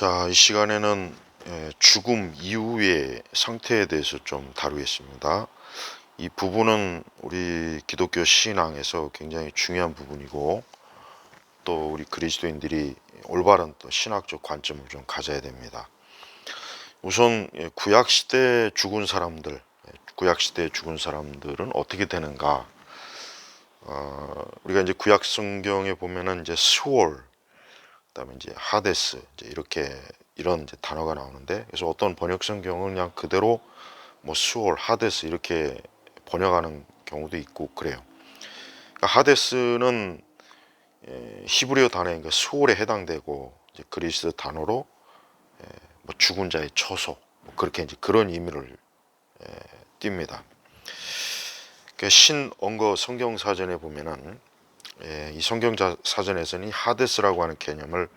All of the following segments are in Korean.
자, 이 시간에는 죽음 이후의 상태에 대해서 좀 다루겠습니다. 이 부분은 우리 기독교 신앙에서 굉장히 중요한 부분이고, 또 우리 그리스도인들이 올바른 또 신학적 관점을 좀 가져야 됩니다. 우선 구약 시대에 죽은 사람들, 구약 시대에 죽은 사람들은 어떻게 되는가? 우리가 이제 구약 성경에 보면은 이제 스월, 그다음에 이제 하데스, 이제 이렇게 이런 이제 단어가 나오는데, 그래서 어떤 번역 성경은 그냥 그대로 뭐 수월, 하데스 이렇게 번역하는 경우도 있고 그래요. 그러니까 하데스는 히브리어 단어인 수월에 해당되고, 이제 그리스 단어로 뭐 죽은 자의 처소, 뭐 그렇게 이제 그런 의미를 띱니다. 그러니까 신언거 성경 사전에 보면은 이 성경 사전에서는 이 하데스라고 하는 개념을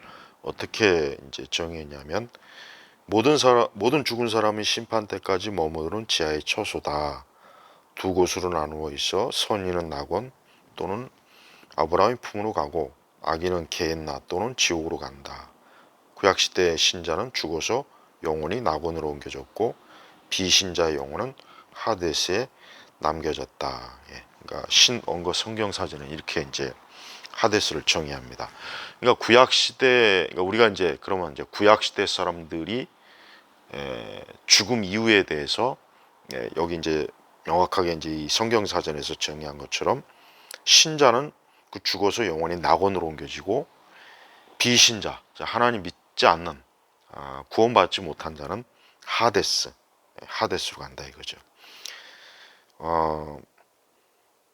어떻게 이제 정의했냐면, 모든 죽은 사람이 심판 때까지 머무르는 지하의 처소다. 두 곳으로 나누어 있어 선인은 낙원 또는 아브라함의 품으로 가고, 악인은 게헨나 또는 지옥으로 간다. 구약 시대의 신자는 죽어서 영혼이 낙원으로 옮겨졌고, 비신자의 영혼은 하데스에 남겨졌다. 그러니까 신언거 성경 사전은 이렇게 이제 하데스를 정의합니다. 그러니까 구약 시대, 그러니까 우리가 이제 그러면 이제 구약 시대 사람들이 죽음 이후에 대해서 여기 이제 명확하게 이제 이 성경 사전에서 정의한 것처럼, 신자는 그 죽어서 영원히 낙원으로 옮겨지고, 비신자, 하나님 믿지 않는 구원받지 못한 자는 하데스로 간다 이거죠.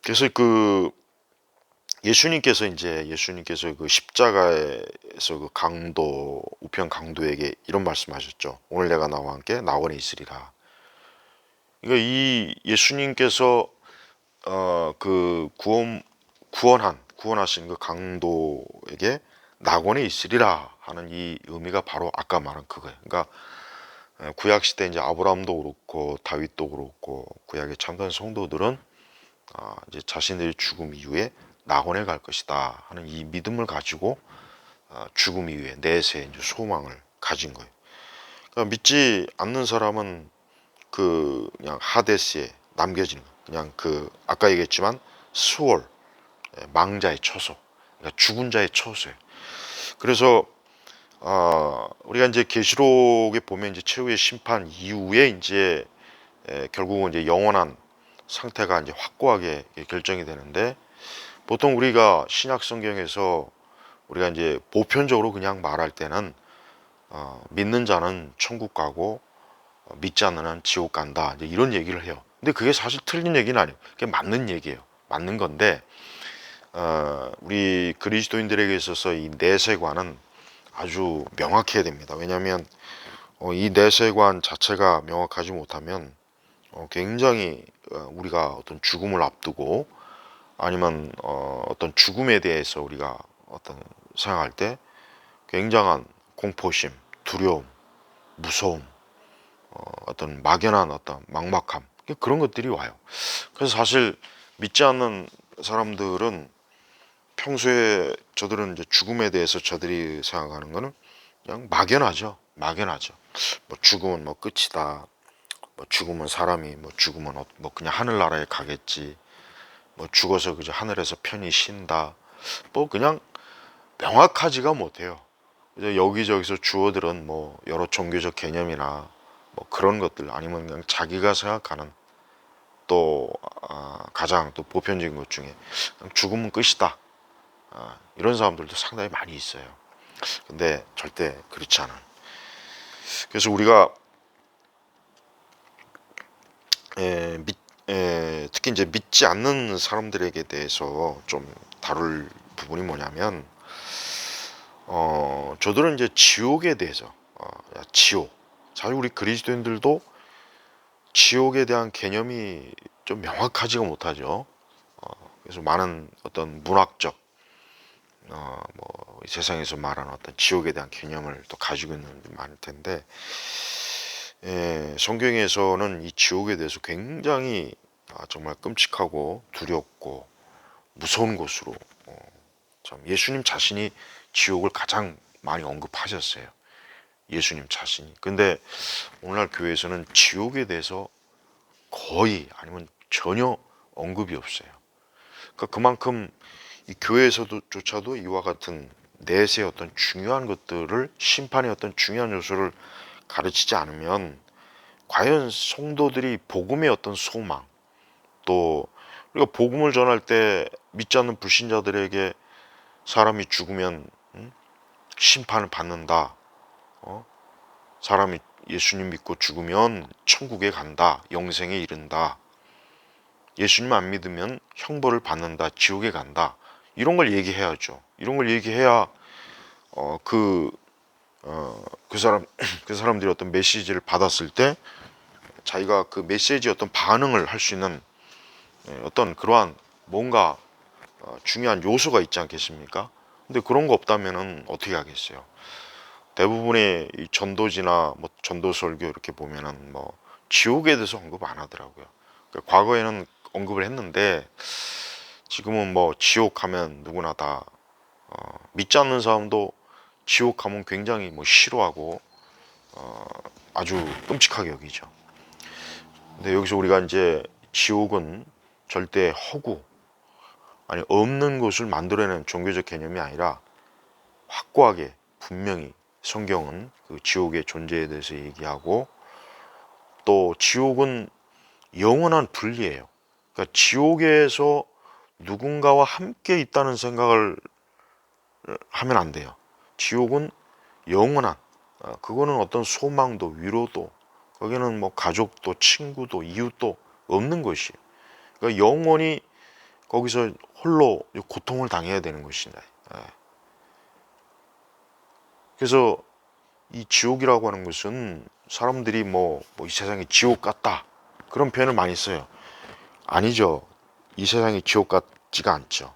그래서 예수님께서 그 십자가에서 그 강도, 우편 강도에게 이런 말씀하셨죠. 오늘 내가 나와 함께 낙원에 있으리라. 그러니까 이 예수님께서 그 구원하신 그 강도에게 낙원에 있으리라 하는 이 의미가 바로 아까 말한 그거예요. 그러니까 구약 시대 이제 아브라함도 그렇고 다윗도 그렇고 구약의 참된 성도들은 이제 자신들이 죽음 이후에 낙원에 갈 것이다 하는 이 믿음을 가지고 죽음 이후에 내세의 이제 소망을 가진 거예요. 그러니까 믿지 않는 사람은 그냥 하데스에 남겨지는 거예요. 그냥 아까 얘기했지만 수월, 망자의 처소, 그러니까 죽은 자의 처소예요. 그래서 우리가 이제 계시록에 보면 이제 최후의 심판 이후에 이제 결국은 이제 영원한 상태가 이제 확고하게 결정이 되는데, 보통 우리가 신약 성경에서 우리가 이제 보편적으로 그냥 말할 때는 믿는 자는 천국 가고 믿지 않는 한 지옥 간다, 이제 이런 얘기를 해요. 근데 그게 사실 틀린 얘기는 아니에요. 그게 맞는 얘기예요. 맞는 건데, 우리 그리스도인들에게 있어서 이 내세관은 아주 명확해야 됩니다. 왜냐하면 이 내세관 자체가 명확하지 못하면 굉장히 우리가 어떤 죽음을 앞두고, 아니면 어떤 죽음에 대해서 우리가 생각할 때 굉장한 공포심, 두려움, 무서움, 어떤 막연한 어떤 막막함, 그런 것들이 와요. 그래서 사실 믿지 않는 사람들은 평소에 저들은 이제 죽음에 대해서 저들이 생각하는 거는 그냥 막연하죠. 막연하죠. 뭐 죽음은 뭐 끝이다. 뭐 죽으면 사람이 뭐 죽으면 뭐 그냥 하늘나라에 가겠지. 뭐 죽어서 그저 하늘에서 편히 쉰다. 뭐 그냥 명확하지가 못해요. 여기저기서 주어들은 뭐 여러 종교적 개념이나 뭐 그런 것들, 아니면 그냥 자기가 생각하는 또 가장 또 보편적인 것 중에 죽으면 끝이다, 이런 사람들도 상당히 많이 있어요. 근데 절대 그렇지 않은. 그래서 우리가 특히 이제 믿지 않는 사람들에게 대해서 좀 다룰 부분이 뭐냐면, 저들은 이제 지옥에 대해서, 지옥, 사실 우리 그리스도인들도 지옥에 대한 개념이 좀 명확하지가 못하죠. 그래서 많은 어떤 문학적, 뭐이 세상에서 말하는 어떤 지옥에 대한 개념을 또 가지고 있는 분들이 많을 텐데, 성경에서는 이 지옥에 대해서 굉장히 정말 끔찍하고 두렵고 무서운 곳으로, 참 예수님 자신이 지옥을 가장 많이 언급하셨어요. 예수님 자신이. 근데 오늘날 교회에서는 지옥에 대해서 거의 아니면 전혀 언급이 없어요. 그러니까 그만큼 이 교회에서조차도 이와 같은 내세의 어떤 중요한 것들을, 심판의 어떤 중요한 요소를 가르치지 않으면 과연 성도들이 복음의 어떤 소망, 또 우리가 복음을 전할 때 믿지 않는 불신자들에게 사람이 죽으면 심판을 받는다, 사람이 예수님 믿고 죽으면 천국에 간다, 영생에 이른다, 예수님 안 믿으면 형벌을 받는다, 지옥에 간다, 이런 걸 얘기해야죠. 이런 걸 얘기해야 그 사람 그 사람들이 어떤 메시지를 받았을 때 자기가 그 메시지에 어떤 반응을 할 수 있는 어떤 그러한 뭔가 중요한 요소가 있지 않겠습니까? 근데 그런 거 없다면은 어떻게 하겠어요? 대부분의 이 전도지나 뭐 전도 설교 이렇게 보면은 뭐 지옥에 대해서 언급 안 하더라고요. 그러니까 과거에는 언급을 했는데 지금은 뭐 지옥 하면 누구나 다 믿지 않는 사람도 지옥 하면 굉장히 뭐 싫어하고 아주 끔찍하게 여기죠. 근데 여기서 우리가 이제 지옥은 절대 허구, 아니 없는 것을 만들어내는 종교적 개념이 아니라 확고하게 분명히 성경은 그 지옥의 존재에 대해서 얘기하고, 또 지옥은 영원한 분리예요. 그러니까 지옥에서 누군가와 함께 있다는 생각을 하면 안 돼요. 지옥은 영원한, 그거는 어떤 소망도 위로도, 거기는 뭐 가족도 친구도 이웃도 없는 것이에요. 그러니까 영원히 거기서 홀로 고통을 당해야 되는 것이다. 그래서 이 지옥이라고 하는 것은 사람들이 뭐 이 세상이 지옥 같다, 그런 표현을 많이 써요. 아니죠. 이 세상이 지옥 같지가 않죠.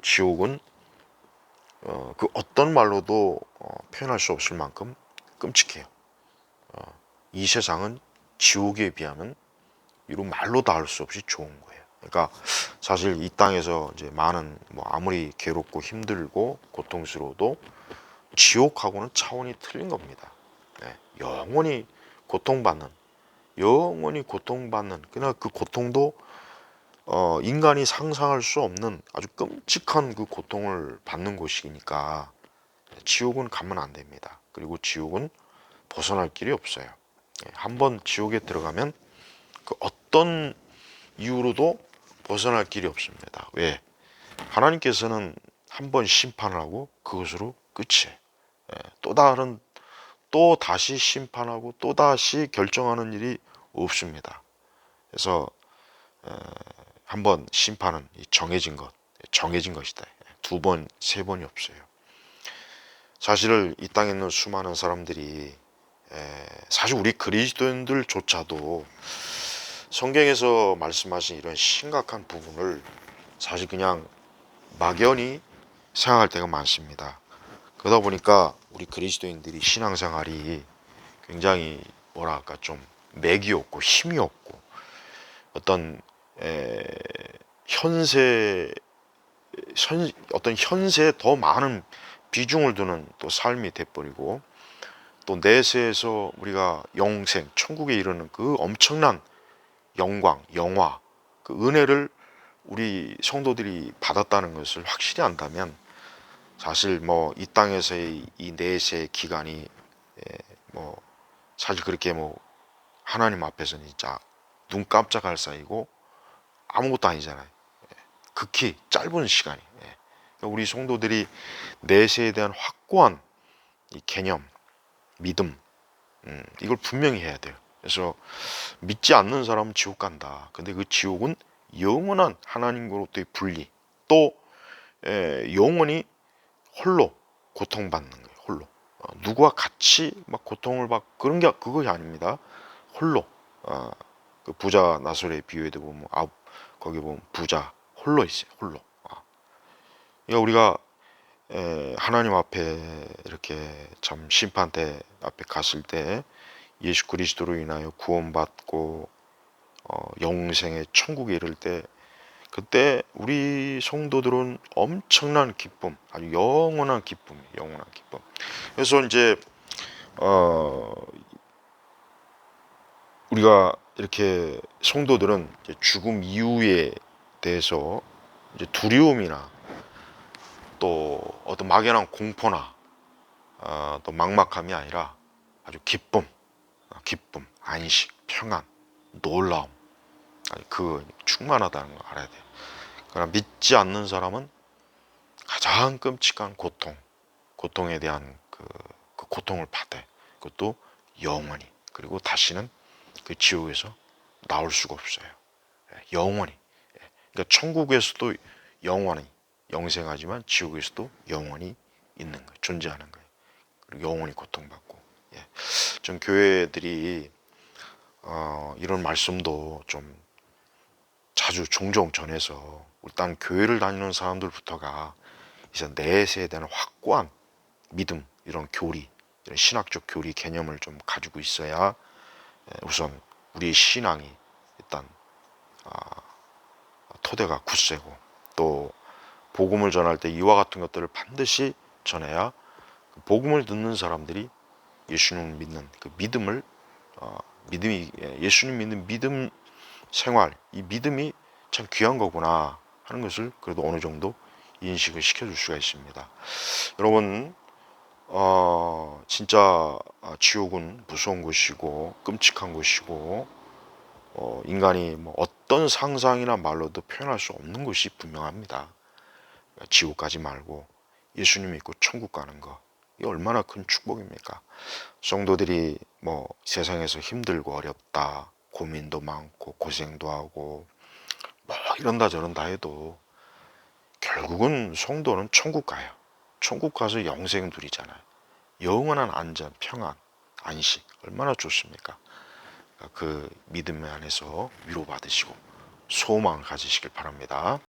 지옥은 그 어떤 말로도 표현할 수 없을 만큼 끔찍해요. 이 세상은 지옥에 비하면 이런 말로 다 할 수 없이 좋은 거예요. 그러니까 사실 이 땅에서 이제 많은 뭐 아무리 괴롭고 힘들고 고통스러워도 지옥하고는 차원이 틀린 겁니다. 네, 영원히 고통받는, 그러나 그 고통도 인간이 상상할 수 없는 아주 끔찍한 그 고통을 받는 곳이니까 지옥은 가면 안 됩니다. 그리고 지옥은 벗어날 길이 없어요. 한번 지옥에 들어가면 그 어떤 이유로도 벗어날 길이 없습니다. 왜? 하나님께서는 한번 심판을 하고 그것으로 끝이에요. 또 다시 심판하고 또 다시 결정하는 일이 없습니다. 그래서 한번 심판은 정해진 것이다. 두 번, 세 번이 없어요. 사실 이 땅에 있는 수많은 사람들이 사실 우리 그리스도인들조차도 성경에서 말씀하신 이런 심각한 부분을 사실 그냥 막연히 생각할 때가 많습니다. 그러다 보니까 우리 그리스도인들이 신앙생활이 굉장히 뭐랄까 좀 맥이 없고 힘이 없고 어떤 현세에 더 많은 비중을 두는 또 삶이 돼버리고, 또 내세에서 우리가 영생, 천국에 이르는 그 엄청난 영광, 영화, 그 은혜를 우리 성도들이 받았다는 것을 확실히 안다면 사실 뭐 이 땅에서의 이 내세의 기간이 뭐 사실 그렇게 뭐 하나님 앞에서는 진짜 눈 깜짝할 사이고 아무것도 아니잖아요. 극히 짧은 시간이. 그러니까 우리 성도들이 내세에 대한 확고한 이 개념, 믿음, 이걸 분명히 해야 돼요. 그래서 믿지 않는 사람은 지옥 간다. 근데 그 지옥은 영원한 하나님으로부터의 분리, 또 영원히 홀로 고통받는 거예요. 홀로. 누구와 같이 막 고통을 받고 그런 게 그것이 아닙니다. 홀로. 그 부자 나솔의 비유에도 보면 거기 보면 부자 홀로 있어요. 홀로. 그러니까 우리가 하나님 앞에 이렇게 참 심판대 앞에 갔을 때 예수 그리스도로 인하여 구원받고 영생의 천국에 이를 때, 그때 우리 성도들은 엄청난 기쁨, 아주 영원한 기쁨. 그래서 이제 어, 우리가 이렇게 성도들은 이제 죽음 이후에 대해서 이제 두려움이나 또 어떤 막연한 공포나 또 막막함이 아니라 아주 기쁨, 기쁨, 안식, 평안, 놀라움, 아니, 그 충만하다는 걸 알아야 돼. 그러나 믿지 않는 사람은 가장 끔찍한 고통, 고통에 대한 그 고통을 받아. 그것도 영원히. 그리고 다시는 그 지옥에서 나올 수가 없어요. 영원히. 그러니까 천국에서도 영원히 영생하지만 지옥에서도 영원히 있는 거예요. 존재하는 거예요. 그리고 영원히 고통받고. 예. 전 교회들이 이런 말씀도 좀 자주 종종 전해서 일단 교회를 다니는 사람들부터가 이제 내 세대는 확고한 믿음, 이런 교리, 이런 신학적 교리 개념을 좀 가지고 있어야 우선 우리의 신앙이 일단 토대가 굳세고, 또 복음을 전할 때 이와 같은 것들을 반드시 전해야 복음을 듣는 사람들이 예수님을 믿는 그 믿음을 예수님 믿는 믿음 생활, 이 믿음이 참 귀한 거구나 하는 것을 그래도 어느 정도 인식을 시켜줄 수가 있습니다. 여러분, 진짜 지옥은 무서운 곳이고 끔찍한 곳이고, 인간이 뭐 어떤 상상이나 말로도 표현할 수 없는 것이 분명합니다. 지옥 가지 말고 예수님 믿고 천국 가는 거, 이 얼마나 큰 축복입니까? 성도들이 뭐 세상에서 힘들고 어렵다, 고민도 많고 고생도 하고 뭐 이런다 저런다 해도 결국은 성도는 천국 가요. 천국 가서 영생 누리잖아요. 영원한 안전, 평안, 안식, 얼마나 좋습니까? 그 믿음 안에서 위로받으시고 소망을 가지시길 바랍니다.